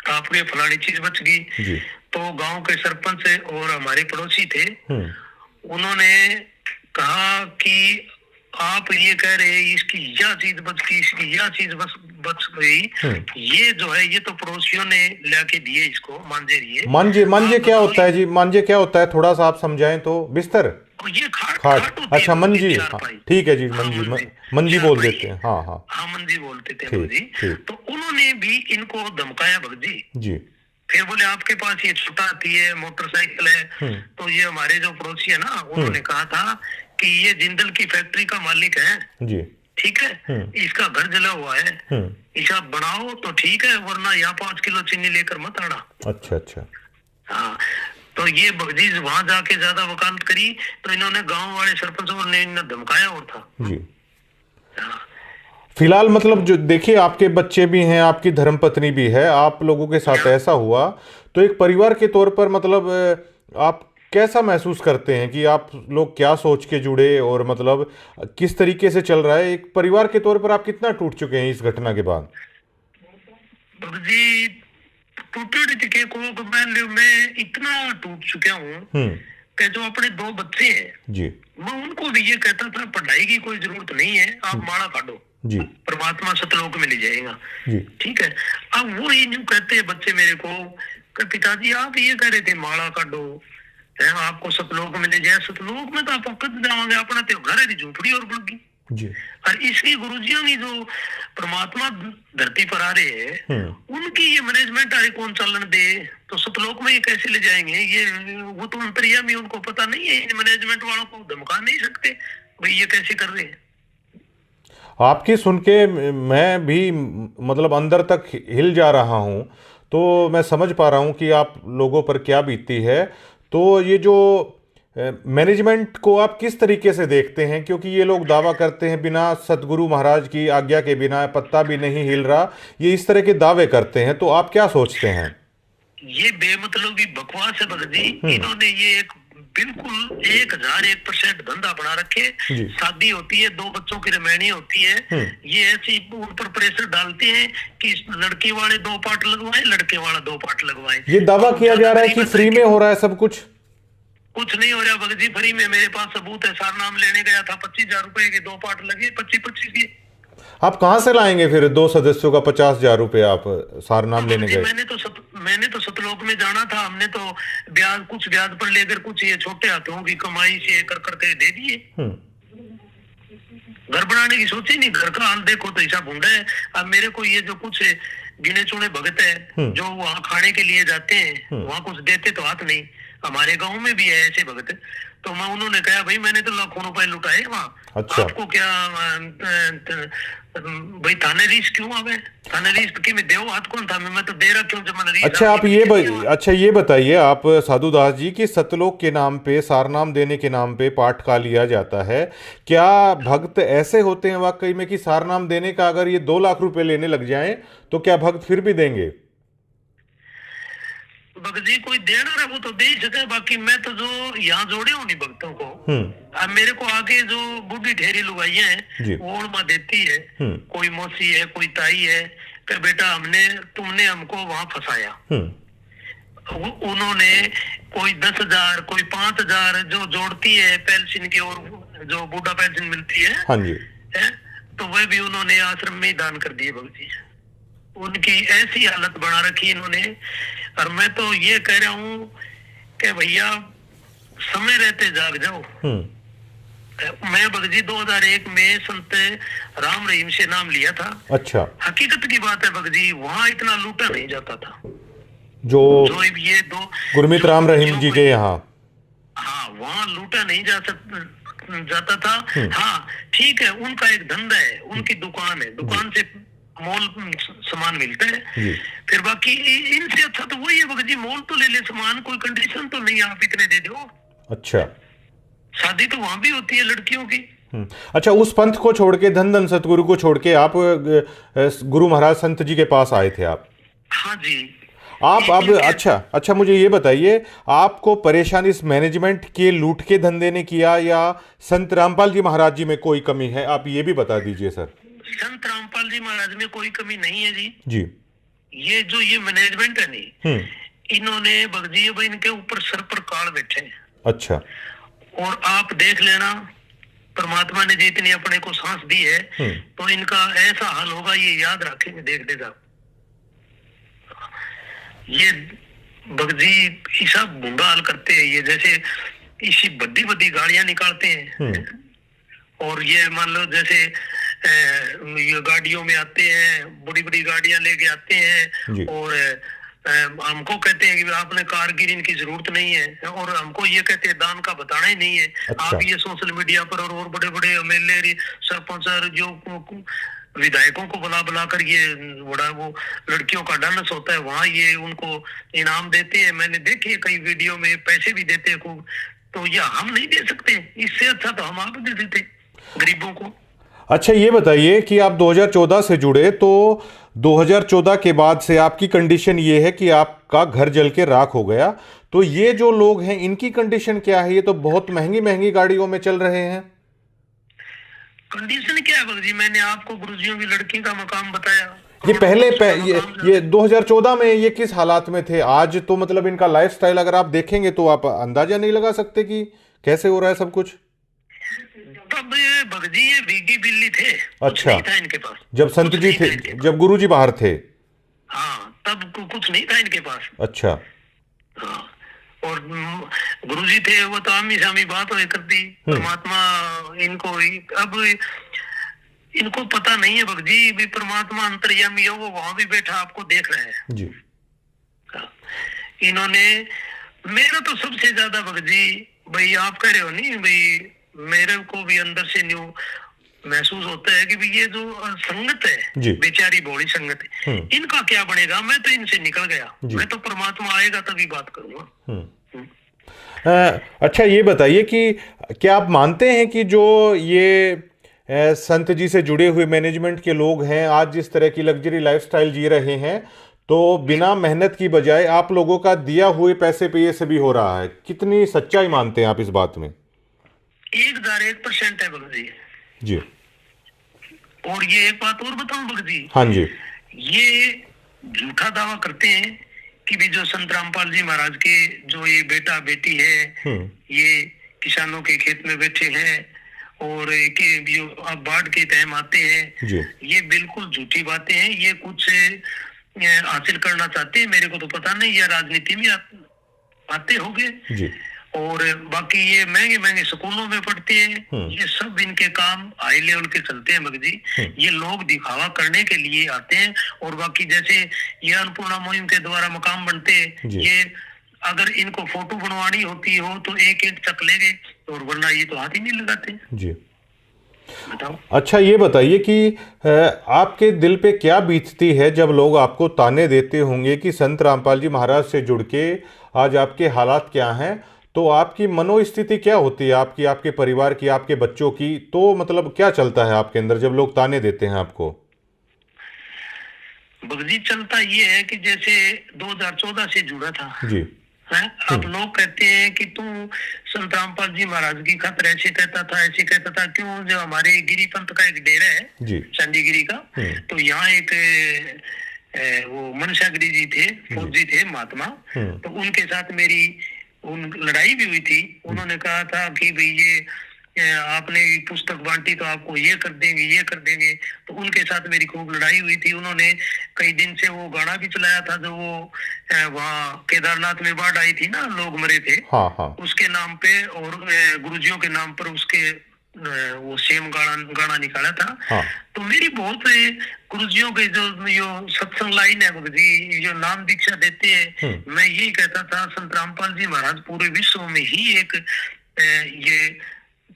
आपके फलानी चीज बच गई। तो गांव के सरपंच और हमारे पड़ोसी थे, उन्होंने कहा कि आप ये कह रहे हैं इसकी यह चीज बच गई, इसकी यह चीज बच गई, ये जो है ये तो पड़ोसियों ने लाके दिए इसको मांझे। ये मांझे क्या होता है जी? मांझे क्या होता है, थोड़ा सा आप समझाएं तो। बिस्तर, ये खाट अच्छा मंजी, ठीक है जी, मंजी बोल देते हैं। हाँ हाँ हाँ, मंजी बोलते थे जी। तो उन्होंने भी इनको धमकाया भगत जी। फिर बोले आपके पास ये छोटा हाथी है, मोटरसाइकिल है। तो ये हमारे जो पड़ोसी है ना, उन्होंने कहा था कि ये जिंदल की फैक्ट्री का मालिक है जी, ठीक है, इसका घर जला हुआ है, इसे आप बनाओ तो ठीक है, वरना यहाँ 5 किलो चीनी लेकर मत आना। अच्छा हाँ। तो ये भगजी वहां जाके ज्यादा वकालत करी, तो इन्होंने गांव वाले सरपंच और ने इन्हें धमकाया और था जी। फिलहाल मतलब जो देखिए, आपके बच्चे भी हैं, आपकी धर्मपत्नी भी है, आप लोगों के साथ ऐसा हुआ, तो एक परिवार के तौर पर मतलब आप कैसा महसूस करते हैं कि आप लोग क्या सोच के जुड़े और मतलब किस तरीके से चल रहा है? एक परिवार के तौर पर आप कितना टूट चुके हैं इस घटना के बाद? जी टूटे को मैं इतना टूट चुका हूँ कि जो अपने 2 बच्चे हैं जी, मैं उनको भी ये कहता था पढ़ाई की कोई जरूरत नहीं है, आप माला काटो जी, परमात्मा सतलोक में ले जाएगा जी, ठीक है। अब वो ही न्यू कहते हैं बच्चे मेरे को कि पिताजी आप ये कह रहे थे माला काटो है, आपको सतलोक में ले जाए। सतलोक में तो आप कद जाओगे, अपना तो घर है, झूपड़ी और बड़गी जी। और इसकी गुरुजियों की जो परमात्मा धरती पर आ रहे हैं, उनकी ये मैनेजमेंट आए कौन चलन दे, तो सतलोक में ये कैसे ले जाएंगे? ये वो तो अंतर्यामी, उनको पता नहीं है, इन मैनेजमेंट वालों को धमका नहीं सकते भाई ये कैसे कर रहे हैं। आपकी सुन के मैं भी मतलब अंदर तक हिल जा रहा हूं, तो मैं समझ पा रहा हूं कि आप लोगों पर क्या बीतती है। तो ये जो मैनेजमेंट को आप किस तरीके से देखते हैं? क्योंकि ये लोग दावा करते हैं बिना सतगुरु महाराज की आज्ञा के बिना पत्ता भी नहीं हिल रहा, ये इस तरह के दावे करते हैं, तो आप क्या सोचते हैं? ये बेमतलबी बकवास है भगत जी। इन्होंने ये एक बिल्कुल 1001% धंधा बना रखे। शादी होती है, 2 बच्चों की रमैनी होती है, ये ऐसी उन पर प्रेशर डालते हैं कि लड़की वाले 2 पार्ट लगवाएं, लड़के वाला 2 पार्ट लगवाएं। ये दावा किया जा रहा है कि फ्री में हो रहा है सब कुछ। कुछ नहीं हो रहा भगत जी फ्री में। मेरे पास सबूत है, सार नाम लेने गया था, 25,000 रुपए के 2 पार्ट लगे, 25 के। आप कहां से लाएंगे फिर 2 सदस्यों का 50,000 रुपए? आप सार नाम लेने गए? मैंने तो सतलोक में जाना था, हमने तो कुछ ब्याज पर लेकर कुछ ये छोटे हाथों की कमाई से कर करके दे दिए। घर बनाने की सोची नहीं, घर का हाल देखो तो ऐसा भूंडा है। अब मेरे को ये जो कुछ गिने चुने भगत है जो वहाँ खाने के लिए जाते हैं, वहाँ कुछ देते तो हाथ नहीं। हमारे गांव में भी है ऐसे भगत। तो मैं उन्होंने कहा भाई मैंने तो लाखों रुपए लुटाए वहाँ, अच्छा। आपको क्या भाई थाने रीस क्यों आवे? थाने रीस की मैं देव हाथ कौन था, मैं तो दे रहा क्यों जब मैंने रीस। अच्छा ये बताइए आप साधु दास जी कि सतलोक के नाम पे, सारनाम देने के नाम पे पाठ का लिया जाता है, क्या भक्त ऐसे होते हैं वाकई में कि सारनाम देने का अगर ये 2 लाख रुपए लेने लग जाएं तो क्या भक्त फिर भी देंगे? भगत जी कोई देना रहा वो तो दे ही सके, बाकी मैं तो जो यहाँ जोड़े हूँ नहीं भक्तों को, अब मेरे को आगे जो बूढ़ी ढेरी लुगाइयां हैं वो उनमा देती है, कोई मौसी है, कोई ताई है, कि बेटा तुमने हमको वहां फंसाया। उन्होंने कोई 10,000 कोई 5,000 जो जोड़ती है पेंशन की, और जो बूढ़ा पेंशन मिलती है, हाँ जी, तो वह भी उन्होंने आश्रम में ही दान कर दिए भगत जी। उनकी ऐसी हालत बना रखी इन्होंने। और मैं तो ये कह रहा हूँ कि भैया समय रहते जाग जाओ, मैं भगत जी 2001 में संत राम रहीम से नाम लिया था। अच्छा। हकीकत की बात है भगत जी, वहाँ इतना लूटा नहीं जाता था जो जो ये दो गुरमीत जो राम रहीम गुरुजियों जी को, के यहाँ। हाँ वहाँ लूटा नहीं जाता था। हाँ ठीक है, उनका एक धंधा है, उनकी दुकान है, दुकान से मॉल सामान मिलता है। जी। फिर बाकी इनसे अच्छा तो वही है भगत जी, मॉल तो ले ले सामान, कोई कंडीशन तो नहीं आप इतने दे दो। अच्छा। शादी तो वहां भी होती है लड़कियों की। अच्छा, उस पंथ को छोड़ के, धन धन सतगुरु को छोड़ के आप गुरु महाराज संत जी के पास आए थे आप? हाँ जी। आप अब अच्छा मुझे ये बताइए, आपको परेशानी इस मैनेजमेंट के लूट के धंधे ने किया या संत रामपाल जी महाराज जी में कोई कमी है? आप ये भी बता दीजिए सर। संत रामपाल जी महाराज में कोई कमी नहीं है जी। जी। ये जो ये मैनेजमेंट है नहीं, इन्होंने भगत जी भाई इनके ऊपर सर पर काल बैठे हैं। अच्छा। और आप देख लेना, परमात्मा ने जितनी अपने को सांस दी है तो इनका ऐसा हाल होगा, ये याद रखेंगे, देख देगा। ये भगत जी सब बुंदा हाल करते हैं, ये जैसे इसी बड़ी बड़ी गाड़ियां निकालते हैं और ये मान लो जैसे ये गाड़ियों में आते हैं, बड़ी बड़ी गाड़ियां लेके आते हैं और हमको कहते हैं कि आपने कारगिर इनकी जरूरत नहीं है, और हमको ये कहते हैं दान का बताना ही नहीं है। अच्छा। आप ये सोशल मीडिया पर और बड़े बड़े एमएलए सरपंच जो विधायकों को बुला बुला कर ये बड़ा वो लड़कियों का डांस होता है, वहाँ ये उनको इनाम देते हैं। मैंने देखे कई वीडियो में, पैसे भी देते हैं खूब। तो ये हम नहीं दे सकते, इससे अच्छा तो हम आप दे देते गरीबों को। अच्छा, ये बताइए कि आप 2014 से जुड़े, तो 2014 के बाद से आपकी कंडीशन ये है कि आपका घर जल के राख हो गया, तो ये जो लोग हैं इनकी कंडीशन क्या है? ये तो बहुत महंगी महंगी गाड़ियों में चल रहे हैं। कंडीशन क्या है भगत जी? मैंने आपको गुरुजियों की लड़की का मकाम बताया। ये पहले ये 2014 में ये किस हालात में थे? आज तो मतलब इनका लाइफस्टाइल अगर आप देखेंगे तो आप अंदाजा नहीं लगा सकते कि कैसे हो रहा है सब कुछ। तब ये भगत जी ये भीगी बिल्ली थे। अच्छा। नहीं था इनके पास जब संत जी थे, जब गुरु जी बाहर थे। हाँ, तब कुछ नहीं था इनके पास। अच्छा। हाँ, और गुरुजी थे वो तो आमी सामी बात हो करती, परमात्मा इनको अब इनको पता नहीं है भगत जी भी परमात्मा अंतर्यामी है, वो वहां भी बैठा आपको देख रहे हैं जी। इन्होंने मेरा तो सबसे ज्यादा भगत जी भाई, आप कह रहे हो नहीं भाई, मेरे को भी अंदर से न्यू महसूस होता है कि भाई ये जो संगत है, बेचारी भोली संगत है, इनका क्या बनेगा? मैं तो इनसे निकल गया, मैं तो परमात्मा आएगा तभी बात करूंगा। अच्छा, ये बताइए कि क्या आप मानते हैं कि जो ये संत जी से जुड़े हुए मैनेजमेंट के लोग हैं आज जिस तरह की लग्जरी लाइफस्टाइल जी रहे हैं, तो बिना मेहनत की बजाय आप लोगों का दिया हुए पैसे पे ये सभी हो रहा है? कितनी सच्चाई मानते हैं आप इस बात में? 1001% है भगत जी। जी। और ये एक बात और बताऊं भगत जी। हाँ जी। ये झूठा दावा करते हैं कि भी जो संत रामपाल जी महाराज के जो ये बेटा बेटी है, ये किसानों के खेत में बैठे हैं और कि जो अब बाढ़ के टाइम आते हैं, ये बिल्कुल झूठी बातें हैं। ये कुछ हासिल करना चाहते हैं, मेरे को तो पता नहीं, या राजनीति में आते होंगे। और बाकी ये महंगे महंगे स्कूलों में पढ़ते हैं। ये सब इनके काम हाई लेवल के चलते हैं भगत जी। ये लोग दिखावा करने के लिए आते हैं। और बाकी जैसे ये अन्नपूर्णा मुहिम के द्वारा मकाम बनते हैं, ये अगर इनको फोटो बनवानी होती हो तो एक एक चक लेंगे, और वरना ये तो हाथ ही नहीं लगाते जी। बताओ। अच्छा, ये बताइए कि आपके दिल पे क्या बीतती है जब लोग आपको ताने देते होंगे कि संत रामपाल जी महाराज से जुड़ के आज आपके हालात क्या हैं, तो आपकी मनोस्थिति क्या होती है, आपकी, आपके परिवार की, आपके बच्चों की? तो मतलब क्या चलता है आपके अंदर जब लोग ताने देते हैं आपको? भगत जी चलता ये है कि जैसे 2014 से जुड़ा था जी है, अब लोग कहते हैं कि तू संत रामपाल जी महाराज की खातिर ऐसे कहता था, ऐसे कहता था। क्यों? जो हमारे गिरी पंथ का एक डेरा है चंडीगिरी का, तो यहाँ एक वो मनसा गिरी जी थे, फौजी थे महात्मा, तो उनके साथ मेरी लड़ाई भी हुई थी। उन्होंने कहा था कि भाई ये आपने पुस्तक बांटी तो आपको ये कर देंगे, ये कर देंगे। तो उनके साथ मेरी खूब लड़ाई हुई थी। उन्होंने कई दिन से वो गाना भी चलाया था, जो वो वहाँ केदारनाथ में बाढ़ आई थी ना, लोग मरे थे। हाँ। उसके नाम पे और गुरुजियों के नाम पर उसके वो सेम गाना गाना निकाला था। हाँ। तो मेरी बहुत गुरुजियों के जो यो सत्संग लाइन है गुरुजी जो नाम दीक्षा देते हैं, मैं यही कहता था संत रामपाल जी महाराज पूरे विश्व में ही एक ये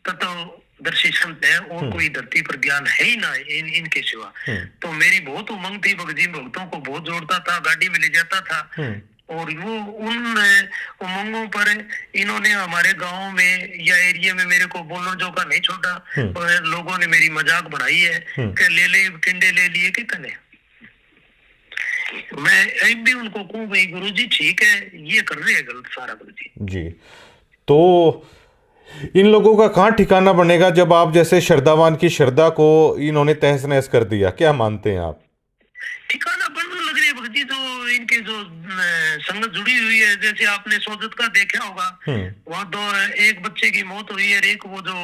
तत्वदर्शी संत है, और कोई धरती पर ज्ञान है ही ना इनके सिवा। तो मेरी बहुत उमंग थी, भगजी भक्तों को बहुत जोड़ता था, गाड़ी में ले जाता था, और वो उन उमंगों पर इन्होंने हमारे गांव में या एरिया में मेरे को बोलने जो का नहीं छोड़ा, और लोगों ने मेरी मजाक बनाई है कि ले ले टिंडे ले लिए कितने। मैं एक भी उनको कहूँ भाई गुरुजी ठीक है ये कर रहे हैं गलत सारा गुरुजी जी। तो इन लोगों का कहाँ ठिकाना बनेगा जब आप जैसे श्रद्धावान की श्रद्धा को इन्होंने तहस नहस कर दिया, क्या मानते हैं आप? ठिकाना बनने लग रही है भक्ति, तो इनके जो संगत जुड़ी हुई है, जैसे आपने सोजत का देखा होगा, वहाँ तो एक बच्चे की मौत हुई है, एक वो जो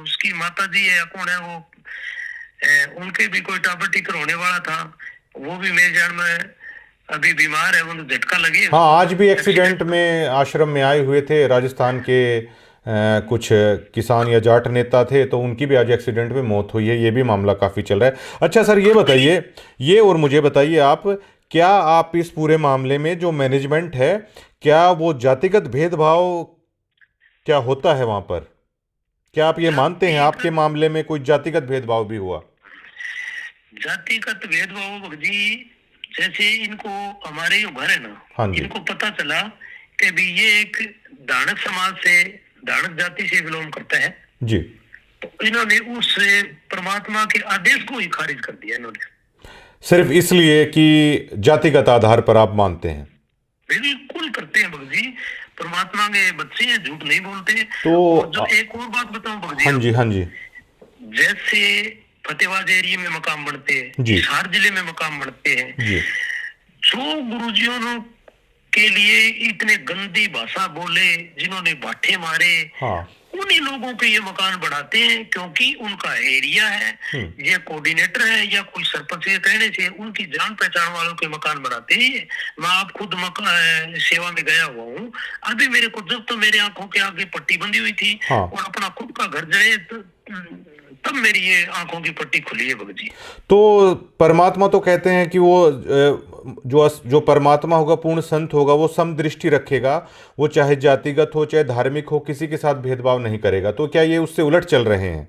उसकी माता जी है कौन है वो उनके भी कोई टाबर टिकर होने वाला था, वो भी मेरे जान में अभी बीमार है, वो झटका लगे। हाँ, आज भी एक्सीडेंट में आश्रम में आए हुए थे राजस्थान के कुछ किसान या जाट नेता थे, तो उनकी भी आज एक्सीडेंट में मौत हुई है। ये भी मामला काफ़ी चल रहा है। अच्छा सर, ये बताइए, ये और मुझे बताइए आप, क्या आप इस पूरे मामले में जो मैनेजमेंट है, क्या वो जातिगत भेदभाव क्या होता है वहाँ पर? क्या आप ये मानते हैं आपके मामले में कोई जातिगत भेदभाव भी हुआ? जातिगत भेदभाव जी, जैसे इनको हमारे जो घर है ना, हाँ जी, इनको पता चला कि भी ये एक दानक समाज से, दानक जाति से बिलोंग करता है जी, तो इन्होंने उस परमात्मा के आदेश को ही खारिज कर दिया इन्होंने, सिर्फ इसलिए कि जातिगत आधार पर आप मानते हैं? बिल्कुल करते हैं भगत जी, परमात्मा के बच्चे हैं, झूठ नहीं बोलते। तो और जो एक और बात बताऊं भगत हाँ जी, हाँ जी, जैसे फतेहाबाद एरिया में मकाम बनते हैं, हिसार जिले में मकाम बनते हैं जी, जो गुरुजियों के लिए इतने गंदी भाषा बोले, जिन्होंने बाठे मारे, हाँ, उन्हीं लोगों के ये मकान बनाते हैं, क्योंकि उनका एरिया है, ये कोऑर्डिनेटर है या कोई सरपंच के कहने से उनकी जान पहचान वालों के मकान बनाते हैं। मैं आप खुद सेवा में गया हुआ हूँ, अभी मेरे को जब तो मेरे आंखों के आगे पट्टी बंधी हुई थी, हाँ, और अपना खुद का घर जाए तब मेरी ये आंखों की पट्टी खुली है भगत जी। तो परमात्मा तो कहते हैं कि वो जो परमात्मा होगा, पूर्ण संत होगा, वो समदृष्टि रखेगा, वो चाहे जातिगत हो चाहे धार्मिक हो, किसी के साथ भेदभाव नहीं करेगा। तो क्या ये उससे उलट चल रहे हैं?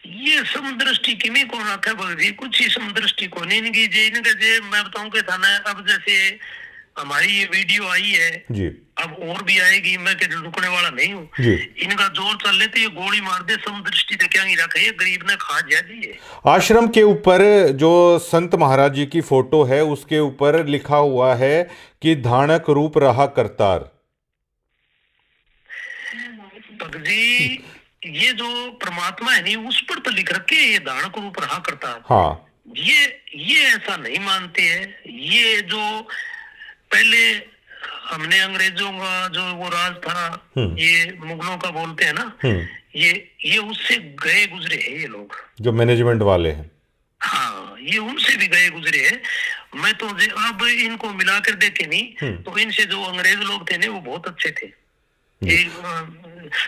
ये समदृष्टि किमी को रखा भगत जी, कुछ ही समदृष्टि को नहीं इनकी जे मैं बताऊं कि था ना, अब जैसे हमारी ये वीडियो आई है जी, अब और भी आएगी, मैं के रुकने वाला नहीं हूँ जी। इनका जोर चल ले तो ये गोली मार दे, समदृष्टि तो क्या नहीं रखे, ये गरीब ने खा जा दी है। आश्रम के ऊपर जो संत महाराज जी की फोटो है, उसके ऊपर लिखा हुआ है कि धानक रूप रहा करतार। जी ये जो परमात्मा है नहीं, उस पर तो लिख रखे ये धानक रूप रहा करतार। हाँ, ये ऐसा नहीं मानते हैं। ये जो पहले हमने अंग्रेजों का जो वो राज था, ये मुगलों का बोलते हैं ना, ये उससे गए गुजरे हैं ये लोग, जो मैनेजमेंट वाले हैं। हाँ, ये उनसे भी गए गुजरे हैं। मैं तो अब इनको मिलाकर देखे नहीं तो इनसे जो अंग्रेज लोग थे ना, वो बहुत अच्छे थे।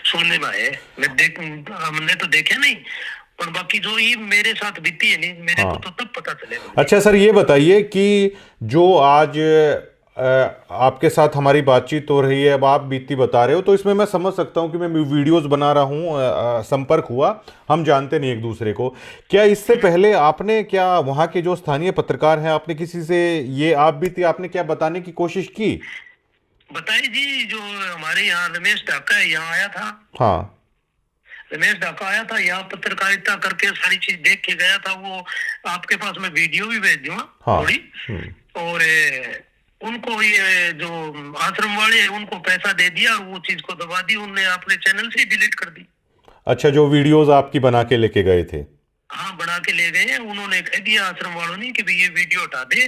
सुनने में है, हमने तो देखा नहीं, पर बाकी जो ये मेरे साथ बीती है नहीं, मेरे को तो तब पता चलेगा। अच्छा सर, ये बताइए कि जो आज आपके साथ हमारी बातचीत हो रही है, अब आप बीती बता रहे हो, तो इसमें मैं समझ सकता हूँ कि मैं वीडियोस बना रहा हूँ, संपर्क हुआ, हम जानते नहीं एक दूसरे को। क्या इससे पहले आपने, क्या वहाँ के जो स्थानीय पत्रकार हैं, आपने किसी से ये आप बीती आपने क्या बताने की कोशिश की? बताइए जी, जो हमारे यहाँ रमेश ढाका यहाँ आया था। हाँ, रमेश ढाका आया था यहाँ, पत्रकारिता करके सारी चीज देख के गया था। वो आपके पास मैं वीडियो भी भेज दूंगा थोड़ी। और उनको ये जो आश्रम वाले हैं उनको पैसा दे दिया और वो चीज को दबा दी, उनने अपने चैनल से डिलीट कर दी। अच्छा, जो वीडियोस आपकी बना के लेके गए थे? हाँ, बना के ले गए। उन्होंने कह दिया आश्रम वालों ने कि भाई ये वीडियो हटा दे,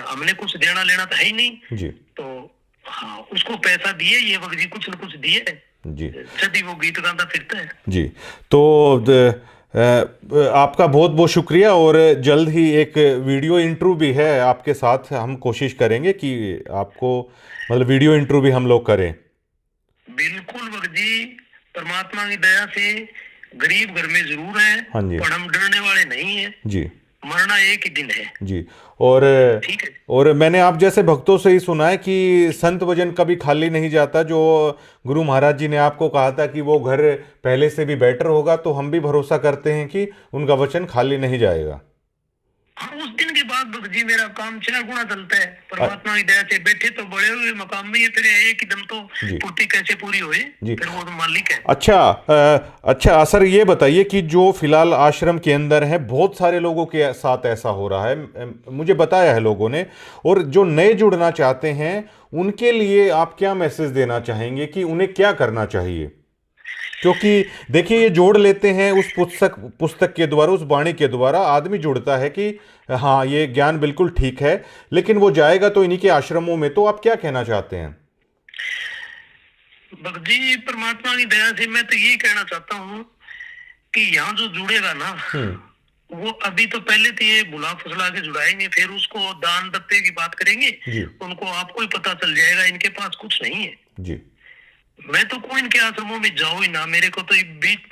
हमने कुछ देना लेना तो है ही नहीं जी। तो हाँ, उसको पैसा दिए, ये वक्त जी कुछ न कुछ दिए जी, सदी वो गीत गाता फिरता है जी। तो आपका बहुत बहुत शुक्रिया, और जल्द ही एक वीडियो इंटरव्यू भी है आपके साथ, हम कोशिश करेंगे कि आपको मतलब वीडियो इंटरव्यू भी हम लोग करें। बिल्कुल भगत जी, परमात्मा की दया से गरीब घर में जरूर है, हाँ जी, पर हम डरने वाले नहीं है जी मरना एक ही दिन है। जी। और ठीक है। और मैंने आप जैसे भक्तों से ही सुना है कि संत वचन कभी खाली नहीं जाता। जो गुरु महाराज जी ने आपको कहा था कि वो घर पहले से भी बेटर होगा, तो हम भी भरोसा करते हैं कि उनका वचन खाली नहीं जाएगा। हाँ, उस दिन के बाद भक्त जी मेरा काम 6 गुना चलता है। परमात्मा की दया से बैठे तो बड़े हुए मकाम में, ये फिर एक ही दम तो जी पूर्ति कैसे पूरी हुई, जी। फिर वो तो मालिक है। अच्छा सर, ये बताइए कि जो फिलहाल आश्रम के अंदर है, बहुत सारे लोगों के साथ ऐसा हो रहा है, मुझे बताया है लोगों ने, और जो नए जुड़ना चाहते हैं उनके लिए आप क्या मैसेज देना चाहेंगे कि उन्हें क्या करना चाहिए? क्योंकि देखिए, ये जोड़ लेते हैं उस पुस्तक के द्वारा, उस वाणी के द्वारा आदमी जुड़ता है कि हाँ, ये ज्ञान बिल्कुल ठीक है, लेकिन वो जाएगा तो इन्हीं के आश्रमों में। तो आप क्या कहना चाहते हैं? भक्त जी, परमात्मा की दया से मैं तो यही कहना चाहता हूँ कि यहाँ जो जुड़ेगा ना, वो अभी तो पहले तो ये बुला फुसला के जुड़ाएंगे, फिर उसको दान दत्ते की बात करेंगे जी उनको आपको ही पता चल जाएगा इनके पास कुछ नहीं है। जी। मैं तो कोई इनके आश्रमों में जाऊं ही ना, मेरे को तो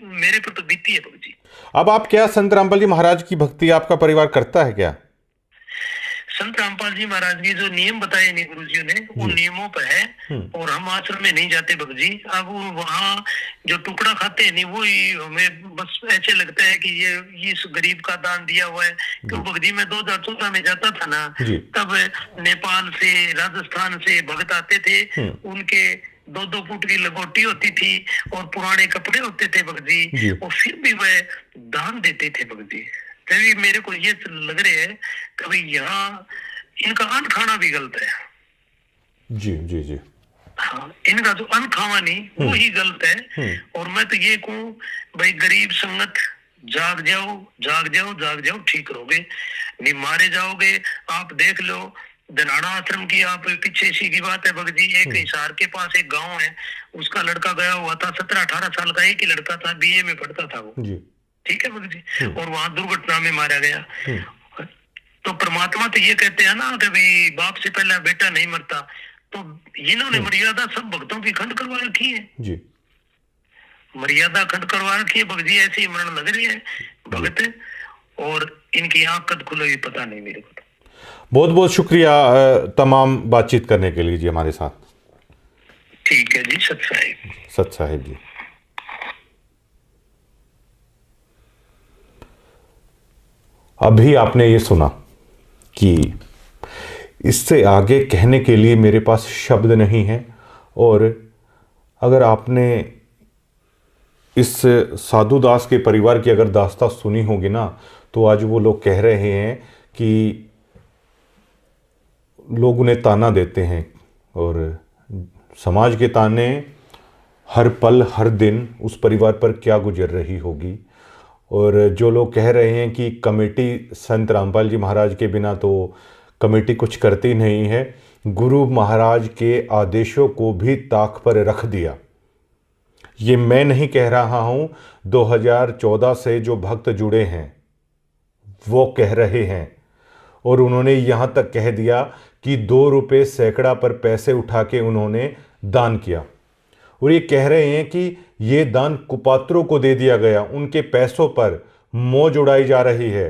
मेरे पर तो बीती है भक्त जी। अब आप क्या संत रामपाल जी महाराज की भक्ति आपका परिवार करता है क्या? संत रामपाल जी महाराज के जो नियम बताए नहीं गुरु जी ने, वो नियमों पर है। और हम आश्रम में नहीं जाते भक्त जी। अब वहाँ जो टुकड़ा खाते हैं नहीं, वो ही हमें बस ऐसे लगता है कि ये इस गरीब का दान दिया हुआ है। क्यों भक्त जी, मैं 2014 में जाता था ना, तब नेपाल से, राजस्थान से भक्त आते थे, उनके 2-2 फुट की लंगोटी होती थी और पुराने कपड़े होते थे भक्त जी, और फिर भी वह दान देते थे भक्त जी। तभी मेरे को ये लग रहे है कभी यहाँ इनका अन्न खाना भी गलत है। जी जी जी। हाँ, इनका जो अन्न खावा नहीं वो ही गलत है। और मैं तो ये कहूँ भाई, गरीब संगत, जाग जाओ जाग जाओ जाग जाओ, ठीक रहोगे, नहीं मारे जाओगे। आप देख लो धनाड़ा आश्रम की, आप पीछे इसी की बात है भक्त जी, एक हिसार के पास एक गांव है, उसका लड़का गया हुआ था, 17-18 साल का एक ही लड़का था, बीए में पढ़ता था वो जी। ठीक है भक्त जी, और वहां दुर्घटना में मारा गया। तो परमात्मा तो ये कहते हैं ना कि भाई बाप से पहले बेटा नहीं मरता, तो इन्होंने मर्यादा सब भक्तों की खंड करवा रखी है जी। मर्यादा खंड करवा रखी है भक्त जी, ऐसे ही मरण लग रही है भक्त, और इनकी आंख कद खुलेगी पता नहीं मेरे को। बहुत बहुत शुक्रिया तमाम बातचीत करने के लिए जी हमारे साथ। ठीक है जी। सत साहिब जी। अभी आपने ये सुना कि इससे आगे कहने के लिए मेरे पास शब्द नहीं है। और अगर आपने इस साधु दास के परिवार की अगर दास्तां सुनी होगी ना, तो आज वो लोग कह रहे हैं कि लोग उन्हें ताना देते हैं, और समाज के ताने हर पल हर दिन उस परिवार पर क्या गुजर रही होगी। और जो लोग कह रहे हैं कि कमेटी संत रामपाल जी महाराज के बिना तो कमेटी कुछ करती नहीं है, गुरु महाराज के आदेशों को भी ताक पर रख दिया। ये मैं नहीं कह रहा हूँ, 2014 से जो भक्त जुड़े हैं वो कह रहे हैं। और उन्होंने यहाँ तक कह दिया कि 2 रुपये सैकड़ा पर पैसे उठा के उन्होंने दान किया, और ये कह रहे हैं कि ये दान कुपात्रों को दे दिया गया, उनके पैसों पर मौज उड़ाई जा रही है।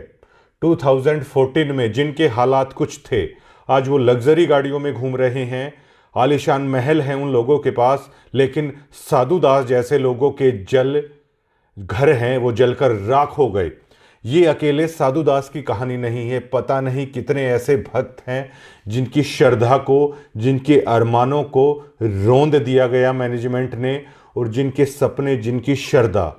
2014 में जिनके हालात कुछ थे, आज वो लग्जरी गाड़ियों में घूम रहे हैं, आलीशान महल हैं उन लोगों के पास, लेकिन साधु दास जैसे लोगों के घर हैं वो जलकर राख हो गए। ये अकेले साधु दास की कहानी नहीं है, पता नहीं कितने ऐसे भक्त हैं जिनकी श्रद्धा को, जिनके अरमानों को रौंद दिया गया मैनेजमेंट ने, और जिनके सपने, जिनकी श्रद्धा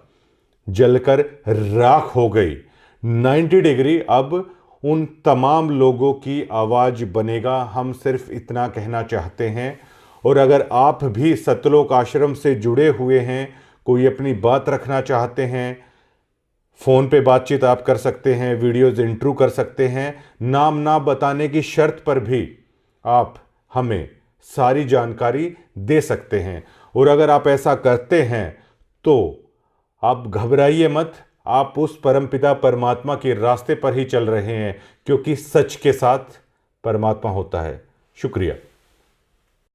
जलकर राख हो गई। 90 डिग्री अब उन तमाम लोगों की आवाज़ बनेगा, हम सिर्फ इतना कहना चाहते हैं। और अगर आप भी सतलोक आश्रम से जुड़े हुए हैं, कोई अपनी बात रखना चाहते हैं, फ़ोन पे बातचीत आप कर सकते हैं, वीडियोज़ इंटरव्यू कर सकते हैं, नाम ना बताने की शर्त पर भी आप हमें सारी जानकारी दे सकते हैं। और अगर आप ऐसा करते हैं तो आप घबराइए मत, आप उस परमपिता परमात्मा के रास्ते पर ही चल रहे हैं, क्योंकि सच के साथ परमात्मा होता है। शुक्रिया।